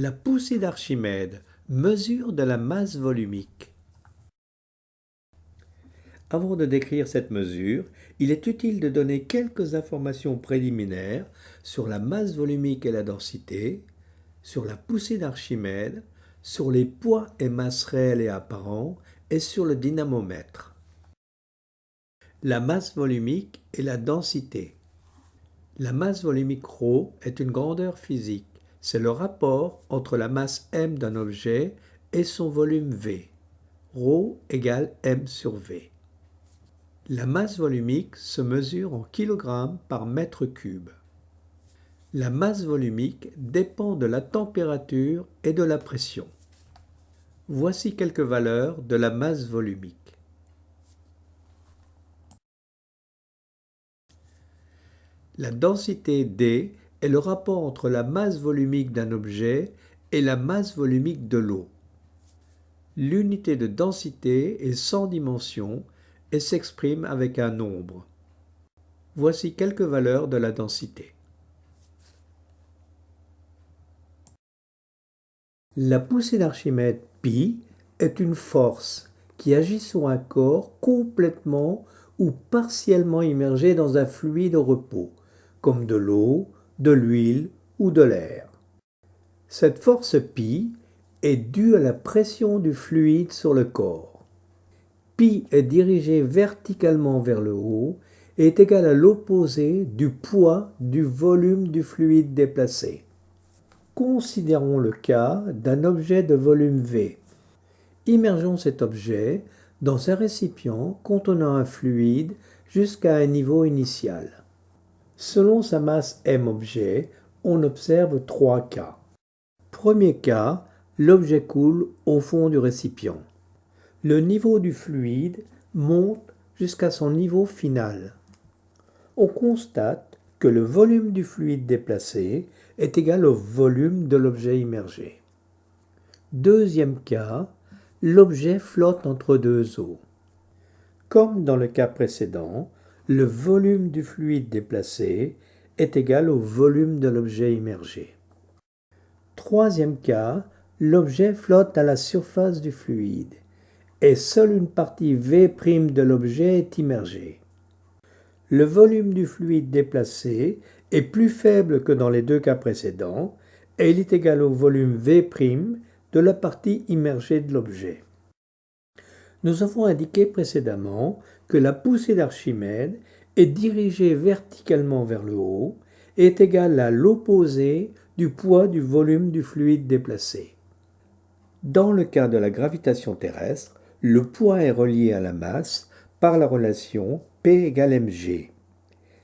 La poussée d'Archimède, mesure de la masse volumique. Avant de décrire cette mesure, il est utile de donner quelques informations préliminaires sur la masse volumique et la densité, sur la poussée d'Archimède, sur les poids et masses réels et apparents et sur le dynamomètre. La masse volumique et la densité. La masse volumique ρ est une grandeur physique. C'est le rapport entre la masse m d'un objet et son volume v. ρ égale m sur v. La masse volumique se mesure en kg par mètre cube. La masse volumique dépend de la température et de la pression. Voici quelques valeurs de la masse volumique. La densité D est le rapport entre la masse volumique d'un objet et la masse volumique de l'eau. L'unité de densité est sans dimension et s'exprime avec un nombre. Voici quelques valeurs de la densité. La poussée d'Archimède π est une force qui agit sur un corps complètement ou partiellement immergé dans un fluide au repos, comme de l'eau, de l'huile ou de l'air. Cette force π est due à la pression du fluide sur le corps. π est dirigé verticalement vers le haut et est égal à l'opposé du poids du volume du fluide déplacé. Considérons le cas d'un objet de volume V. Immergeons cet objet dans un récipient contenant un fluide jusqu'à un niveau initial. Selon sa masse m objet, on observe 3 cas. Premier cas, l'objet coule au fond du récipient. Le niveau du fluide monte jusqu'à son niveau final. On constate que le volume du fluide déplacé est égal au volume de l'objet immergé. Deuxième cas, l'objet flotte entre deux eaux. Comme dans le cas précédent, le volume du fluide déplacé est égal au volume de l'objet immergé. Troisième cas, l'objet flotte à la surface du fluide et seule une partie V' de l'objet est immergée. Le volume du fluide déplacé est plus faible que dans les deux cas précédents et il est égal au volume V' de la partie immergée de l'objet. Nous avons indiqué précédemment que la poussée d'Archimède est dirigée verticalement vers le haut et est égale à l'opposé du poids du volume du fluide déplacé. Dans le cas de la gravitation terrestre, le poids est relié à la masse par la relation P égale mg.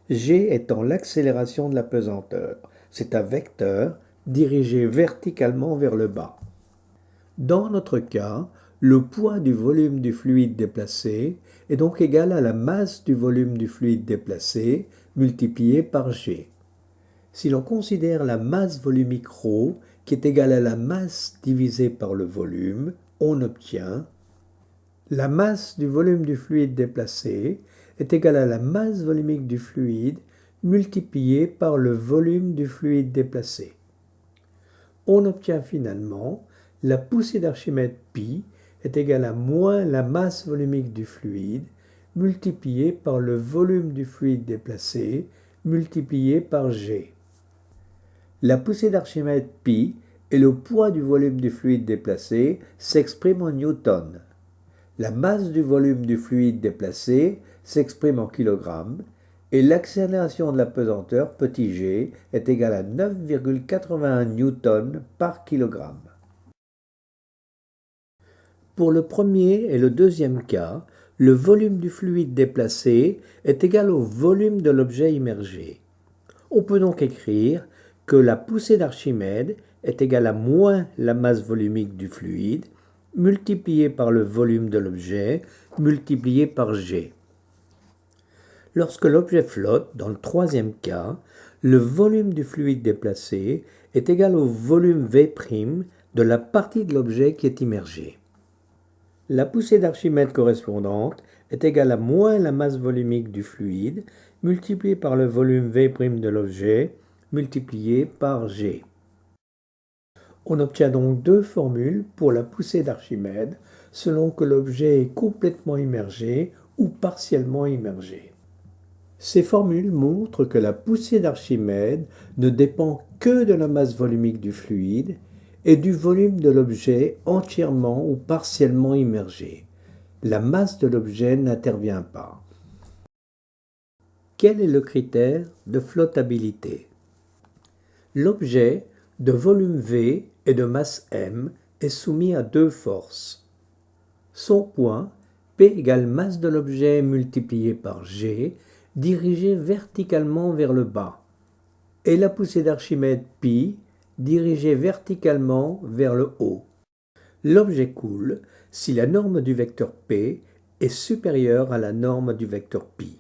G étant l'accélération de la pesanteur. C'est un vecteur dirigé verticalement vers le bas. Dans notre cas, le poids du volume du fluide déplacé est donc égal à la masse du volume du fluide déplacé multiplié par G. Si l'on considère la masse volumique ρ, qui est égale à la masse divisée par le volume, on obtient la masse du volume du fluide déplacé est égale à la masse volumique du fluide multipliée par le volume du fluide déplacé. On obtient finalement la poussée d'Archimède π est égale à moins la masse volumique du fluide multipliée par le volume du fluide déplacé multiplié par G. La poussée d'Archimède π et le poids du volume du fluide déplacé s'expriment en newton. La masse du volume du fluide déplacé s'exprime en kilogrammes et l'accélération de la pesanteur, petit g, est égale à 9,81 newtons par kilogramme. Pour le premier et le deuxième cas, le volume du fluide déplacé est égal au volume de l'objet immergé. On peut donc écrire que la poussée d'Archimède est égale à moins la masse volumique du fluide multiplié par le volume de l'objet multiplié par G. Lorsque l'objet flotte, dans le troisième cas, le volume du fluide déplacé est égal au volume V' de la partie de l'objet qui est immergée. La poussée d'Archimède correspondante est égale à moins la masse volumique du fluide multiplié par le volume V' de l'objet multiplié par G. On obtient donc deux formules pour la poussée d'Archimède, selon que l'objet est complètement immergé ou partiellement immergé. Ces formules montrent que la poussée d'Archimède ne dépend que de la masse volumique du fluide et du volume de l'objet entièrement ou partiellement immergé. La masse de l'objet n'intervient pas. Quel est le critère de flottabilité? L'objet de volume V et de masse M est soumis à deux forces. Son point, P égale masse de l'objet multiplié par G, dirigé verticalement vers le bas, et la poussée d'Archimède pi, dirigée verticalement vers le haut. L'objet coule si la norme du vecteur P est supérieure à la norme du vecteur pi.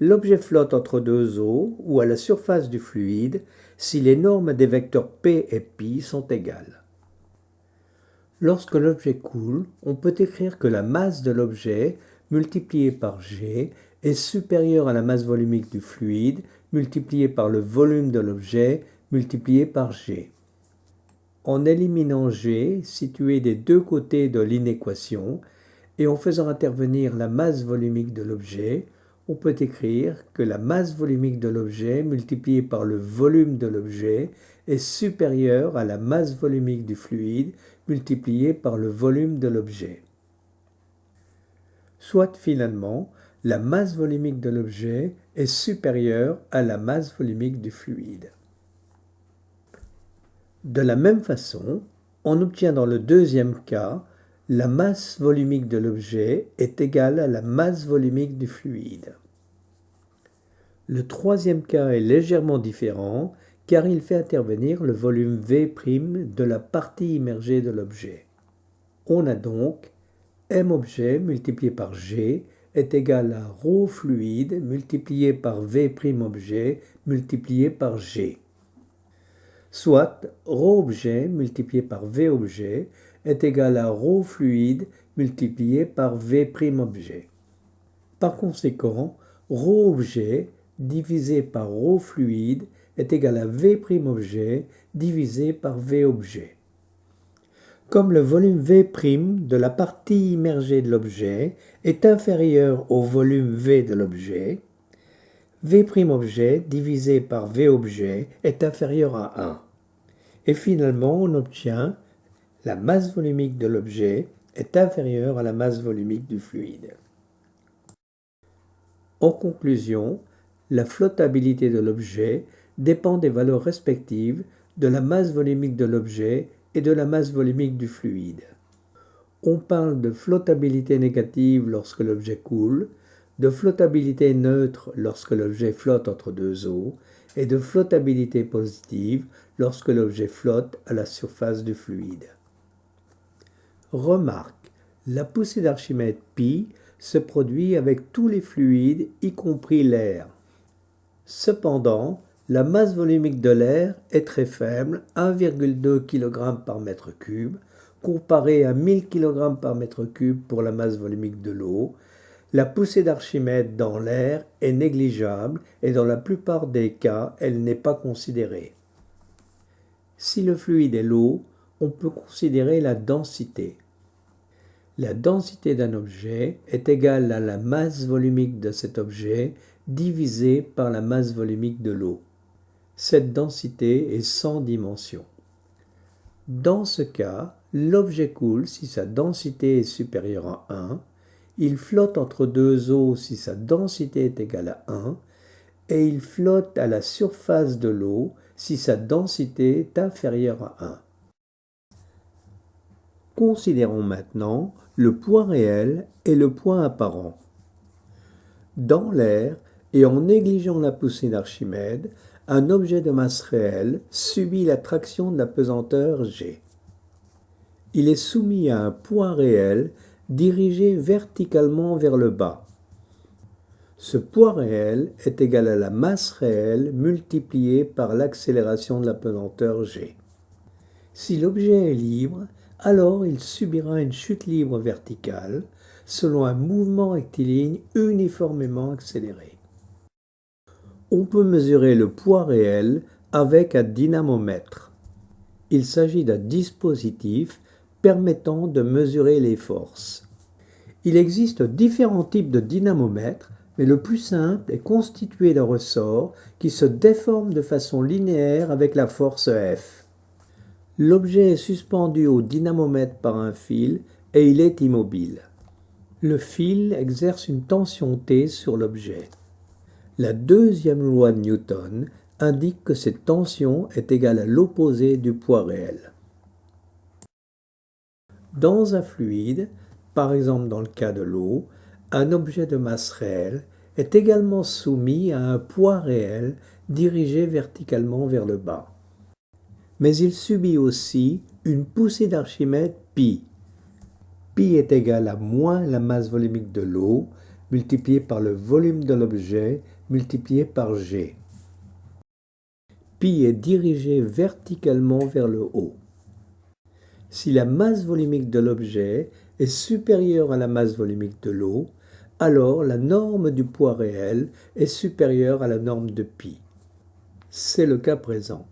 L'objet flotte entre deux eaux ou à la surface du fluide si les normes des vecteurs P et pi sont égales. Lorsque l'objet coule, on peut écrire que la masse de l'objet multipliée par G est supérieure à la masse volumique du fluide multipliée par le volume de l'objet multiplié par G. En éliminant G situé des deux côtés de l'inéquation et en faisant intervenir la masse volumique de l'objet, on peut écrire que la masse volumique de l'objet multipliée par le volume de l'objet est supérieure à la masse volumique du fluide multipliée par le volume de l'objet. Soit finalement, la masse volumique de l'objet est supérieure à la masse volumique du fluide. De la même façon, on obtient dans le deuxième cas la masse volumique de l'objet est égale à la masse volumique du fluide. Le troisième cas est légèrement différent car il fait intervenir le volume V' de la partie immergée de l'objet. On a donc M objet multiplié par G est égal à ρ fluide multiplié par V' objet multiplié par G. Soit ρ objet multiplié par V objet est égal à ρ fluide multiplié par V' objet. Par conséquent, ρ objet divisé par ρ fluide est égal à V' objet divisé par V objet. Comme le volume V' de la partie immergée de l'objet est inférieur au volume V de l'objet, V' objet divisé par V objet est inférieur à 1. Et finalement, on obtient la masse volumique de l'objet est inférieure à la masse volumique du fluide. En conclusion, la flottabilité de l'objet dépend des valeurs respectives de la masse volumique de l'objet et de la masse volumique du fluide. On parle de flottabilité négative lorsque l'objet coule, de flottabilité neutre lorsque l'objet flotte entre deux eaux, et de flottabilité positive lorsque l'objet flotte à la surface du fluide. Remarque, la poussée d'Archimède pi se produit avec tous les fluides, y compris l'air. Cependant, la masse volumique de l'air est très faible, 1,2 kg par mètre cube, comparée à 1000 kg par mètre cube pour la masse volumique de l'eau. La poussée d'Archimède dans l'air est négligeable et dans la plupart des cas, elle n'est pas considérée. Si le fluide est l'eau, on peut considérer la densité. La densité d'un objet est égale à la masse volumique de cet objet divisée par la masse volumique de l'eau. Cette densité est sans dimension. Dans ce cas, l'objet coule si sa densité est supérieure à 1, il flotte entre deux eaux si sa densité est égale à 1, et il flotte à la surface de l'eau si sa densité est inférieure à 1. Considérons maintenant le point réel et le point apparent. Dans l'air, et en négligeant la poussée d'Archimède, un objet de masse réelle subit l'attraction de la pesanteur G. Il est soumis à un point réel dirigé verticalement vers le bas. Ce point réel est égal à la masse réelle multipliée par l'accélération de la pesanteur G. Si l'objet est libre, alors il subira une chute libre verticale selon un mouvement rectiligne uniformément accéléré. On peut mesurer le poids réel avec un dynamomètre. Il s'agit d'un dispositif permettant de mesurer les forces. Il existe différents types de dynamomètres, mais le plus simple est constitué d'un ressort qui se déforme de façon linéaire avec la force F. L'objet est suspendu au dynamomètre par un fil et il est immobile. Le fil exerce une tension T sur l'objet. La deuxième loi de Newton indique que cette tension est égale à l'opposé du poids réel. Dans un fluide, par exemple dans le cas de l'eau, un objet de masse réelle est également soumis à un poids réel dirigé verticalement vers le bas. Mais il subit aussi une poussée d'Archimède π. Π est égal à moins la masse volumique de l'eau multiplié par le volume de l'objet multiplié par g. Π est dirigé verticalement vers le haut. Si la masse volumique de l'objet est supérieure à la masse volumique de l'eau, alors la norme du poids réel est supérieure à la norme de π. C'est le cas présent.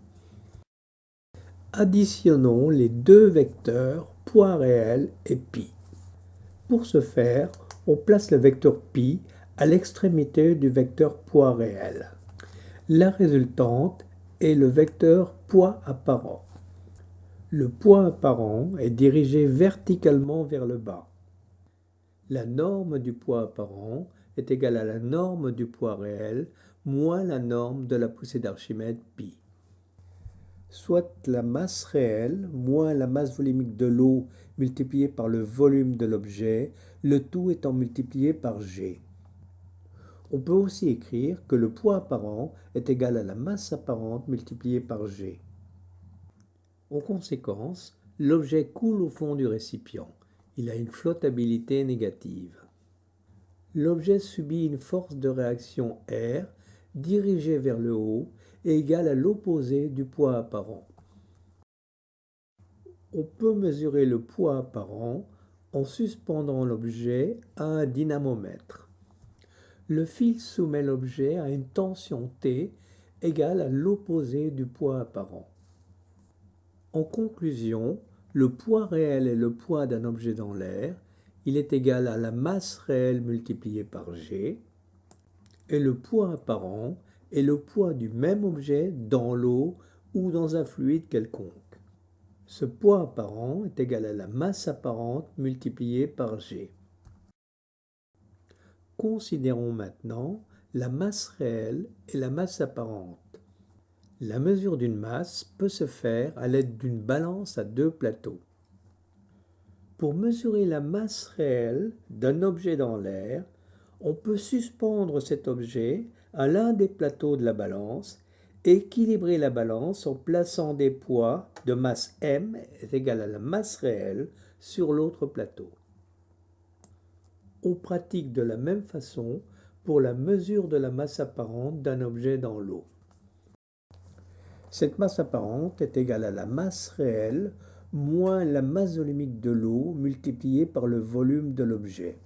Additionnons les deux vecteurs poids réel et π. Pour ce faire, on place le vecteur π à l'extrémité du vecteur poids réel. La résultante est le vecteur poids apparent. Le poids apparent est dirigé verticalement vers le bas. La norme du poids apparent est égale à la norme du poids réel moins la norme de la poussée d'Archimède π. Soit la masse réelle moins la masse volumique de l'eau multipliée par le volume de l'objet, le tout étant multiplié par g. On peut aussi écrire que le poids apparent est égal à la masse apparente multipliée par g. En conséquence, l'objet coule au fond du récipient. Il a une flottabilité négative. L'objet subit une force de réaction R dirigée vers le haut et égale à l'opposé du poids apparent. On peut mesurer le poids apparent en suspendant l'objet à un dynamomètre. Le fil soumet l'objet à une tension T égale à l'opposé du poids apparent. En conclusion, le poids réel est le poids d'un objet dans l'air. Il est égal à la masse réelle multipliée par g. Et le poids apparent est le poids du même objet dans l'eau ou dans un fluide quelconque. Ce poids apparent est égal à la masse apparente multipliée par g. Considérons maintenant la masse réelle et la masse apparente. La mesure d'une masse peut se faire à l'aide d'une balance à deux plateaux. Pour mesurer la masse réelle d'un objet dans l'air, on peut suspendre cet objet à l'un des plateaux de la balance et équilibrer la balance en plaçant des poids de masse m est égal à la masse réelle sur l'autre plateau. On pratique de la même façon pour la mesure de la masse apparente d'un objet dans l'eau. Cette masse apparente est égale à la masse réelle moins la masse volumique de l'eau multipliée par le volume de l'objet.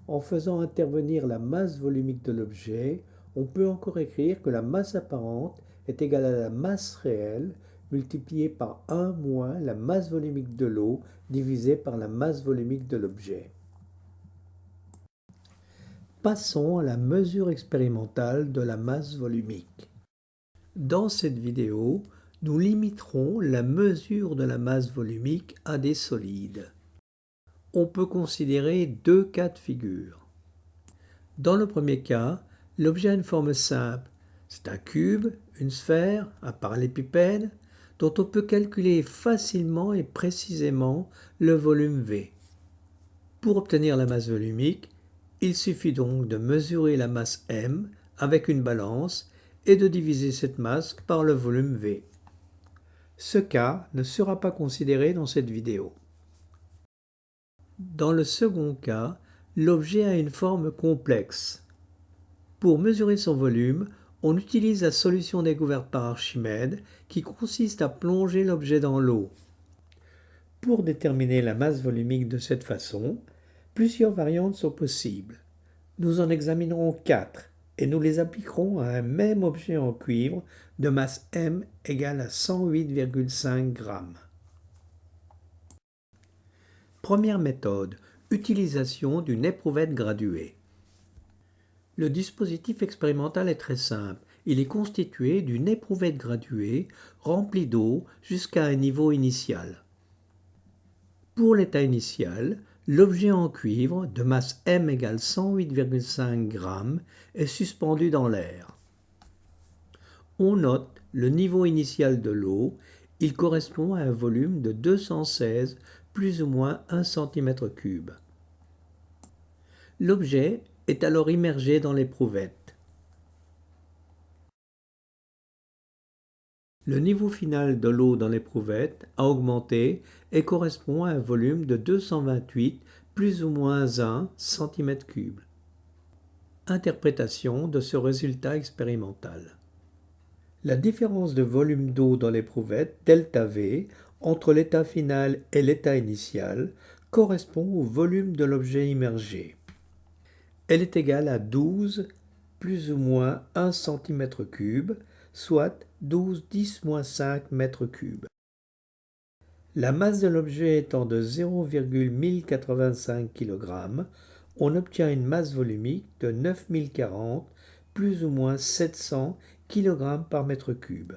En faisant intervenir la masse volumique de l'objet, on peut encore écrire que la masse apparente est égale à la masse réelle multipliée par 1 moins la masse volumique de l'eau divisée par la masse volumique de l'objet. Passons à la mesure expérimentale de la masse volumique. Dans cette vidéo, nous limiterons la mesure de la masse volumique à des solides. On peut considérer deux cas de figure. Dans le premier cas, l'objet a une forme simple. C'est un cube, une sphère, un parallépipède, dont on peut calculer facilement et précisément le volume V. Pour obtenir la masse volumique, il suffit donc de mesurer la masse m avec une balance et de diviser cette masse par le volume V. Ce cas ne sera pas considéré dans cette vidéo. Dans le second cas, l'objet a une forme complexe. Pour mesurer son volume, on utilise la solution découverte par Archimède qui consiste à plonger l'objet dans l'eau. Pour déterminer la masse volumique de cette façon, plusieurs variantes sont possibles. Nous en examinerons 4. et nous les appliquerons à un même objet en cuivre de masse m égale à 108,5 g. Première méthode, utilisation d'une éprouvette graduée. Le dispositif expérimental est très simple. Il est constitué d'une éprouvette graduée remplie d'eau jusqu'à un niveau initial. Pour l'état initial, l'objet en cuivre de masse m égale 108,5 g est suspendu dans l'air. On note le niveau initial de l'eau. Il correspond à un volume de 216 plus ou moins 1 cm3. L'objet est alors immergé dans l'éprouvette. Le niveau final de l'eau dans l'éprouvette a augmenté et correspond à un volume de 228 plus ou moins 1 cm3. Interprétation de ce résultat expérimental. La différence de volume d'eau dans l'éprouvette, ΔV, entre l'état final et l'état initial, correspond au volume de l'objet immergé. Elle est égale à 12 plus ou moins 1 cm3, soit 12-10-5 m3. La masse de l'objet étant de 0,1085 kg, on obtient une masse volumique de 9040 plus ou moins 700 kg par mètre cube.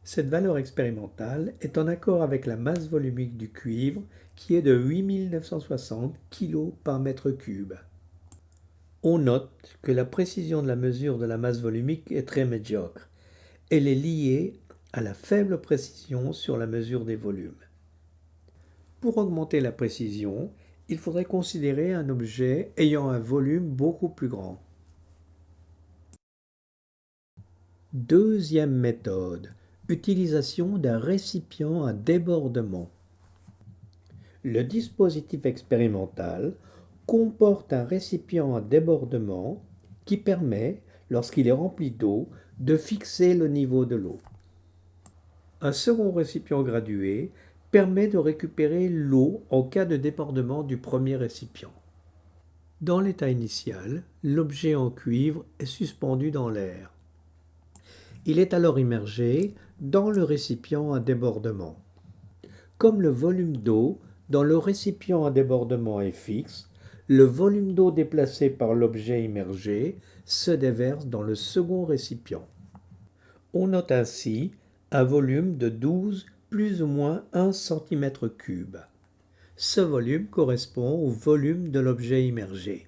Cette valeur expérimentale est en accord avec la masse volumique du cuivre qui est de 8960 kg par mètre cube. On note que la précision de la mesure de la masse volumique est très médiocre. Elle est liée à la faible précision sur la mesure des volumes. Pour augmenter la précision, il faudrait considérer un objet ayant un volume beaucoup plus grand. Deuxième méthode, utilisation d'un récipient à débordement. Le dispositif expérimental comporte un récipient à débordement qui permet, lorsqu'il est rempli d'eau, de fixer le niveau de l'eau. Un second récipient gradué permet de récupérer l'eau en cas de débordement du premier récipient. Dans l'état initial, l'objet en cuivre est suspendu dans l'air. Il est alors immergé dans le récipient à débordement. Comme le volume d'eau dans le récipient à débordement est fixe, le volume d'eau déplacé par l'objet immergé se déverse dans le second récipient. On note ainsi un volume de 12 plus ou moins 1 cm3. Ce volume correspond au volume de l'objet immergé.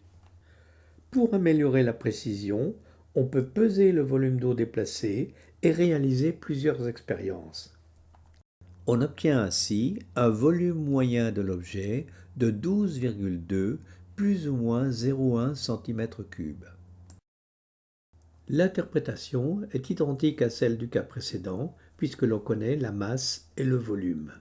Pour améliorer la précision, on peut peser le volume d'eau déplacé et réaliser plusieurs expériences. On obtient ainsi un volume moyen de l'objet de 12,2 plus ou moins 0,1 cm3. L'interprétation est identique à celle du cas précédent puisque l'on connaît la masse et le volume.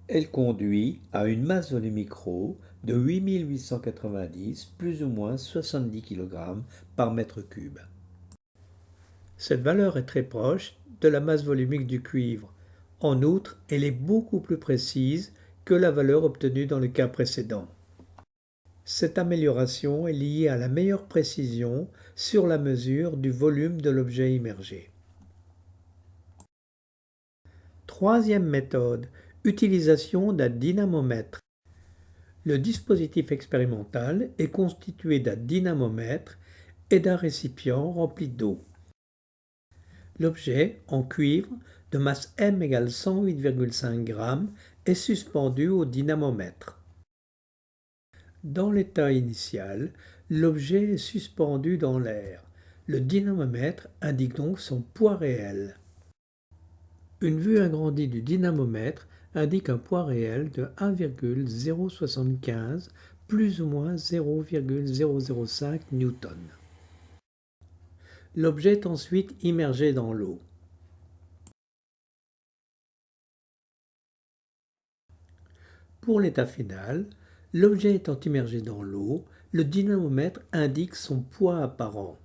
Elle conduit à une masse volumique ρ de 8890 plus ou moins 70 kg par mètre cube. Cette valeur est très proche de la masse volumique du cuivre. En outre, elle est beaucoup plus précise que la valeur obtenue dans le cas précédent. Cette amélioration est liée à la meilleure précision sur la mesure du volume de l'objet immergé. Troisième méthode, utilisation d'un dynamomètre. Le dispositif expérimental est constitué d'un dynamomètre et d'un récipient rempli d'eau. L'objet, en cuivre, de masse m égale 108,5 g, est suspendu au dynamomètre. Dans l'état initial, l'objet est suspendu dans l'air. Le dynamomètre indique donc son poids réel. Une vue agrandie du dynamomètre indique un poids réel de 1,075 plus ou moins 0,005 newton. L'objet est ensuite immergé dans l'eau. Pour l'état final, l'objet étant immergé dans l'eau, le dynamomètre indique son poids apparent.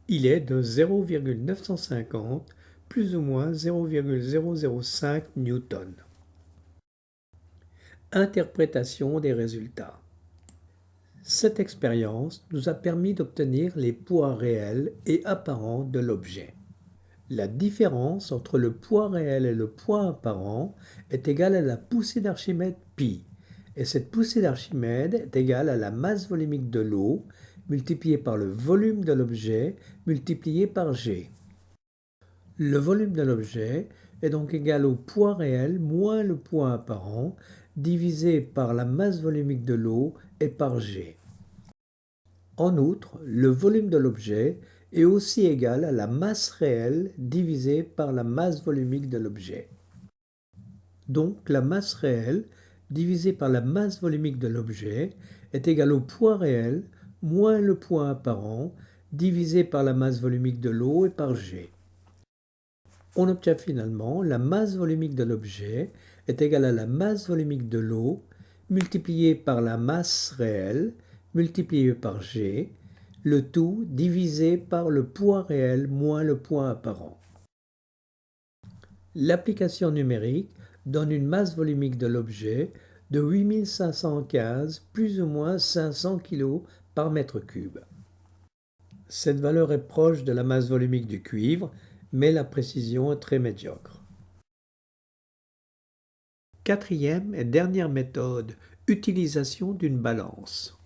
Il est de 0,950 plus ou moins 0,005 newton. Interprétation des résultats. Cette expérience nous a permis d'obtenir les poids réels et apparents de l'objet. La différence entre le poids réel et le poids apparent est égale à la poussée d'Archimède π, et cette poussée d'Archimède est égale à la masse volumique de l'eau multipliée par le volume de l'objet multiplié par g. Le volume de l'objet est donc égal au poids réel moins le poids apparent divisé par la masse volumique de l'eau et par g. En outre, le volume de l'objet est aussi égal à la masse réelle divisée par la masse volumique de l'objet. Donc la masse réelle divisée par la masse volumique de l'objet est égale au poids réel moins le poids apparent divisé par la masse volumique de l'eau et par g. On obtient finalement la masse volumique de l'objet est égale à la masse volumique de l'eau multipliée par la masse réelle multipliée par g, le tout divisé par le poids réel moins le poids apparent. L'application numérique donne une masse volumique de l'objet de 8515 plus ou moins 500 kg par mètre cube. Cette valeur est proche de la masse volumique du cuivre, mais la précision est très médiocre. Quatrième et dernière méthode, utilisation d'une balance.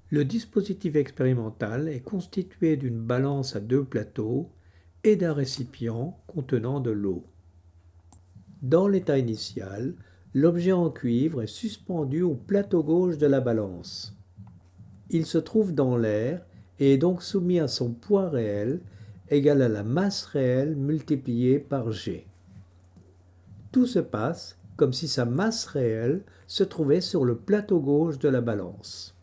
Le dispositif expérimental est constitué d'une balance à deux plateaux et d'un récipient contenant de l'eau. Dans l'état initial, l'objet en cuivre est suspendu au plateau gauche de la balance. Il se trouve dans l'air et est donc soumis à son poids réel égal à la masse réelle multipliée par g. Tout se passe comme si sa masse réelle se trouvait sur le plateau gauche de la balance.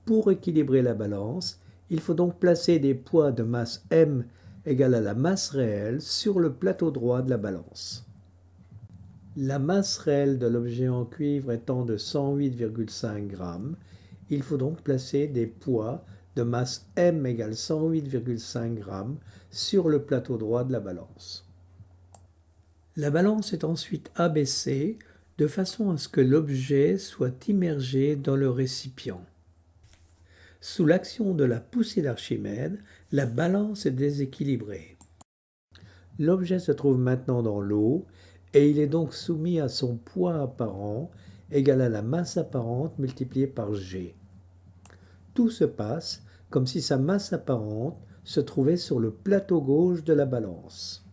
Pour équilibrer la balance, il faut donc placer des poids de masse m égale à la masse réelle sur le plateau droit de la balance. La masse réelle de l'objet en cuivre étant de 108,5 g, il faut donc placer des poids de masse m égale 108,5 g sur le plateau droit de la balance. La balance est ensuite abaissée de façon à ce que l'objet soit immergé dans le récipient. Sous l'action de la poussée d'Archimède, la balance est déséquilibrée. L'objet se trouve maintenant dans l'eau et il est donc soumis à son poids apparent égal à la masse apparente multipliée par g. Tout se passe comme si sa masse apparente se trouvait sur le plateau gauche de la balance.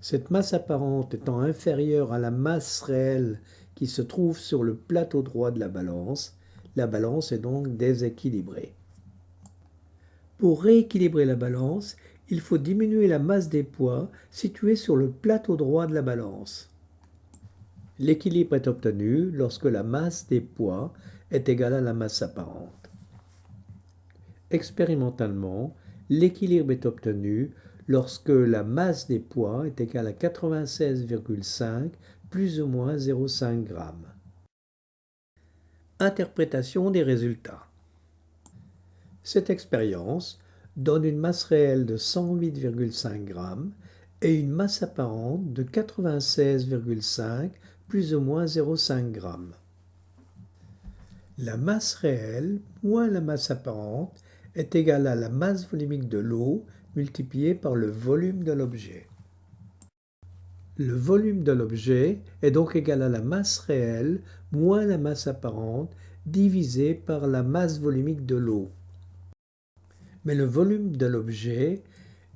Cette masse apparente étant inférieure à la masse réelle qui se trouve sur le plateau droit de la balance est donc déséquilibrée. Pour rééquilibrer la balance, il faut diminuer la masse des poids situés sur le plateau droit de la balance. L'équilibre est obtenu lorsque la masse des poids est égale à la masse apparente. Expérimentalement, l'équilibre est obtenu lorsque la masse des poids est égale à 96,5 plus ou moins 0,5 g. Interprétation des résultats. Cette expérience donne une masse réelle de 108,5 g et une masse apparente de 96,5 plus ou moins 0,5 g. La masse réelle moins la masse apparente est égale à la masse volumique de l'eau multipliée par le volume de l'objet. Le volume de l'objet est donc égal à la masse réelle moins la masse apparente divisé par la masse volumique de l'eau. Mais le volume de l'objet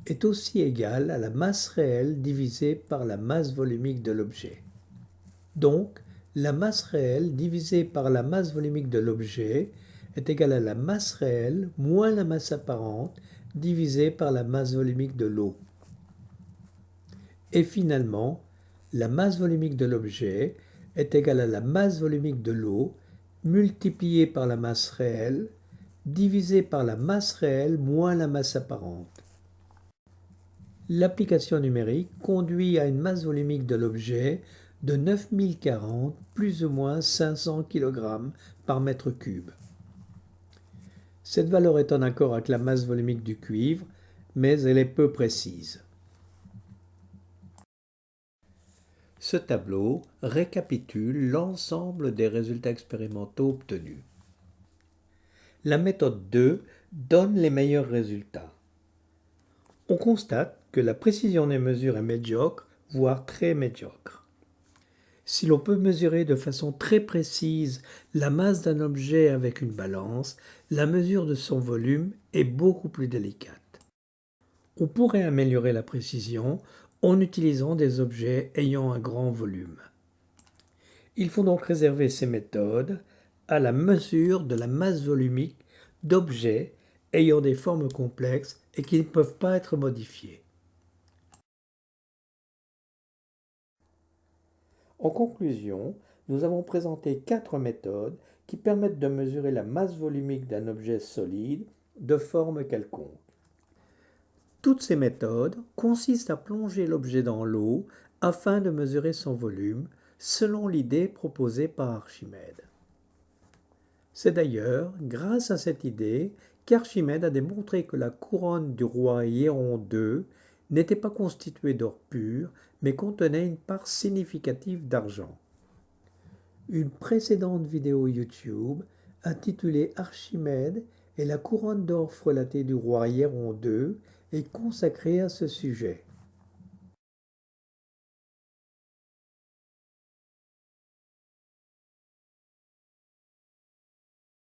est aussi égal à la masse réelle divisée par la masse volumique de l'objet. Donc, la masse réelle divisée par la masse volumique de l'objet est égale à la masse réelle moins la masse apparente divisée par la masse volumique de l'eau. Et finalement, la masse volumique de l'objet est égale à la masse volumique de l'eau multipliée par la masse réelle divisée par la masse réelle moins la masse apparente. L'application numérique conduit à une masse volumique de l'objet de 9040 plus ou moins 500 kg par mètre cube. Cette valeur est en accord avec la masse volumique du cuivre, mais elle est peu précise. Ce tableau récapitule l'ensemble des résultats expérimentaux obtenus. La méthode 2 donne les meilleurs résultats. On constate que la précision des mesures est médiocre, voire très médiocre. Si l'on peut mesurer de façon très précise la masse d'un objet avec une balance, la mesure de son volume est beaucoup plus délicate. On pourrait améliorer la précision en utilisant des objets ayant un grand volume. Il faut donc réserver ces méthodes à la mesure de la masse volumique d'objets ayant des formes complexes et qui ne peuvent pas être modifiées. En conclusion, nous avons présenté 4 méthodes qui permettent de mesurer la masse volumique d'un objet solide de forme quelconque. Toutes ces méthodes consistent à plonger l'objet dans l'eau afin de mesurer son volume, selon l'idée proposée par Archimède. C'est d'ailleurs grâce à cette idée qu'Archimède a démontré que la couronne du roi Hiéron II n'était pas constituée d'or pur, mais contenait une part significative d'argent. Une précédente vidéo YouTube, intitulée Archimède et la couronne d'or frelatée du roi Hiéron II, est consacrée à ce sujet.